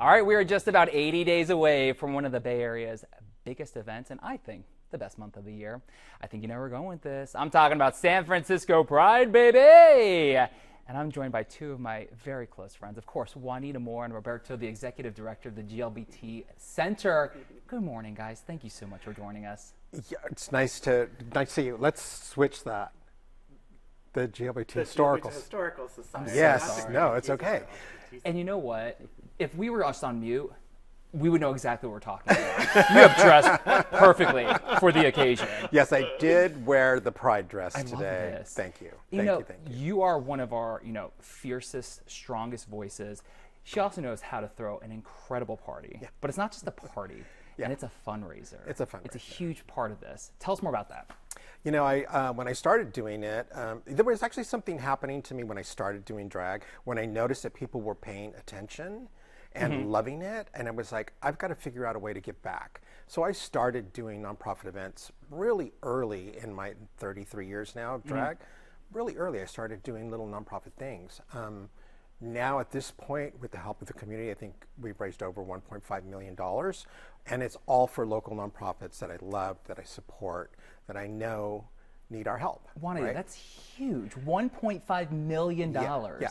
All right, we are just about 80 days away from one of the Bay Area's biggest events, and I think the best month of the year. I think you know where we're going with this. I'm talking about San Francisco Pride, baby! And I'm joined by two of my very close friends. Of course, Juanita MORE and Roberto, the executive director of the GLBT Center. Good morning, guys. Thank you so much for joining us. Yeah, it's nice to see you. Let's switch that. The GLBT Historical Society. Yes, no, it's okay. And you know what? If we were just on mute, we would know exactly what we're talking about. You have dressed perfectly for the occasion. Yes, I did wear the pride dress I today. love this. Thank you. Thank you. You are one of our, fiercest, strongest voices. She also knows how to throw an incredible party. Yeah. But it's not just a party, and it's a fundraiser. It's a fundraiser. It's a huge part of this. Tell us more about that. You know, when I started doing it, there was actually something happening to me when I started doing drag, when I noticed that people were paying attention and loving it, and it was like, I've got to figure out a way to give back. So I started doing nonprofit events really early in my 33 years now of drag. Really early, I started doing little nonprofit things. Now at this point, with the help of the community, I think we've raised over $1.5 million, and it's all for local nonprofits that I love, that I support, that I know need our help. Juanita, right? that's huge. $1.5 million. Yeah.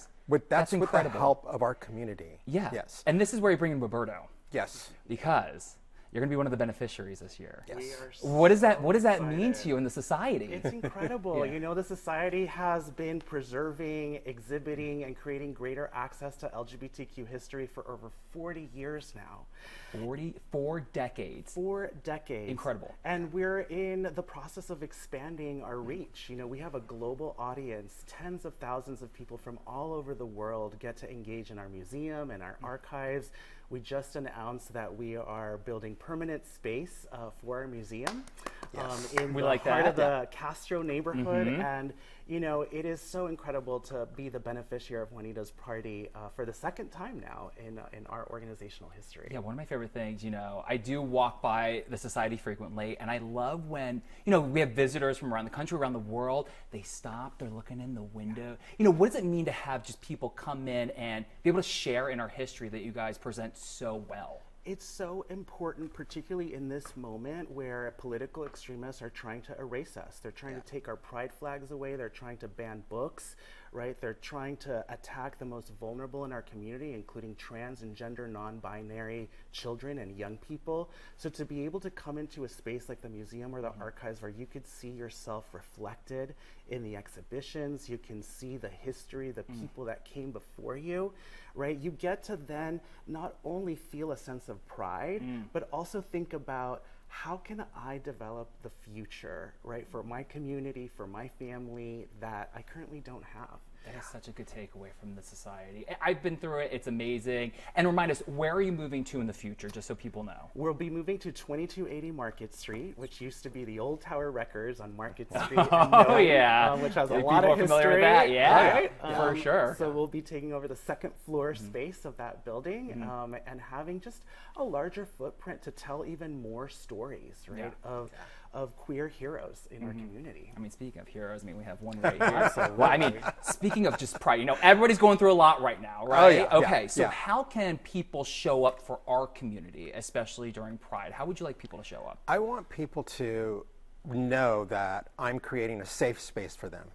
That's with the help of our community. Yeah. Yes. And this is where you bring in Roberto. Yes. Because you're going to be one of the beneficiaries this year. Yes. What does that mean to you in the society? It's incredible. You know, the society has been preserving, exhibiting, and creating greater access to LGBTQ history for over 40 years now. 4 decades. 4 decades. Incredible. And we're in the process of expanding our reach. You know, we have a global audience. Tens of thousands of people from all over the world get to engage in our museum and our archives. We just announced that we are building permanent space for our museum in the heart of the Castro neighborhood. And, you know, it is so incredible to be the beneficiary of Juanita's party for the second time now in our organizational history. Yeah, one of my favorite things, I do walk by the society frequently, and I love when, we have visitors from around the country, around the world. They stop, they're looking in the window. What does it mean to have just people come in and be able to share in our history that you guys present so well? It's so important, particularly in this moment where political extremists are trying to erase us. They're trying to take our pride flags away. They're trying to ban books, right? They're trying to attack the most vulnerable in our community, including trans and gender non-binary children and young people. So to be able to come into a space like the museum or the archives where you could see yourself reflected in the exhibitions, you can see the history, the people that came before you, right? You get to then not only feel a sense of pride, but also think about, how can I develop the future, right, for my community, for my family that I currently don't have? That is such a good takeaway from the society. I've been through it. It's amazing. And remind us, where are you moving to in the future, just so people know? We'll be moving to 2280 Market Street, which used to be the old Tower Records on Market Street. Which has a lot of history. Familiar with that? Yeah, right? For sure. So we'll be taking over the second floor space of that building and having just a larger footprint to tell even more stories, right, of queer heroes in our community. I mean, speaking of heroes, we have one right here. Well, speaking of just pride, everybody's going through a lot right now, right? So how can people show up for our community, especially during Pride? How would you like people to show up? I want people to know that I'm creating a safe space for them,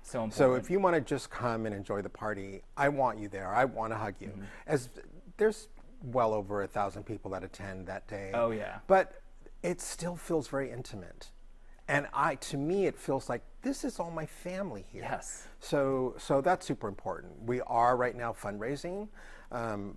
So important. So if you want to just come and enjoy the party, I want you there. I want to hug you. As there's well over 1,000 people that attend that day. Oh, yeah. But it still feels very intimate. And to me, it feels like this is all my family here. Yes. So that's super important. We are right now fundraising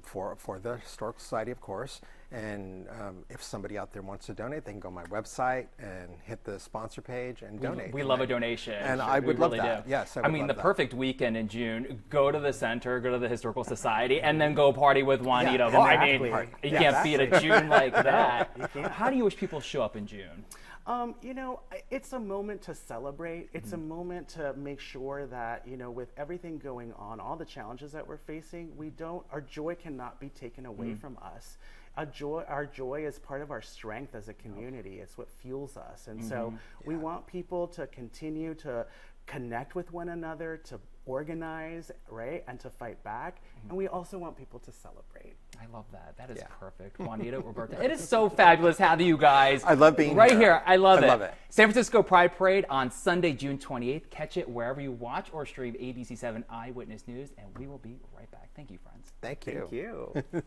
for the Historical Society, of course. And if somebody out there wants to donate, they can go on my website and hit the sponsor page and donate. We love a donation. And I would love that. Yes, I mean, the perfect weekend in June, go to the center, go to the Historical Society, and then go party with Juanita. You can't beat a June like that. How do you wish people show up in June? It's a moment to celebrate. It's a moment to make sure that, with everything going on, all the challenges that we're facing, our joy cannot be taken away from us. Our joy is part of our strength as a community. It's what fuels us. And so we want people to continue to connect with one another, to organize, right, and to fight back. And we also want people to celebrate. I love that. That is Yeah. perfect. Juanita, Roberto. It is so fabulous having you guys. I love being right here. here. I love it. it. San Francisco Pride Parade on Sunday, June 28th. Catch it wherever you watch or stream ABC7 Eyewitness News, and we will be right back. Thank you, friends. Thank you. Thank you.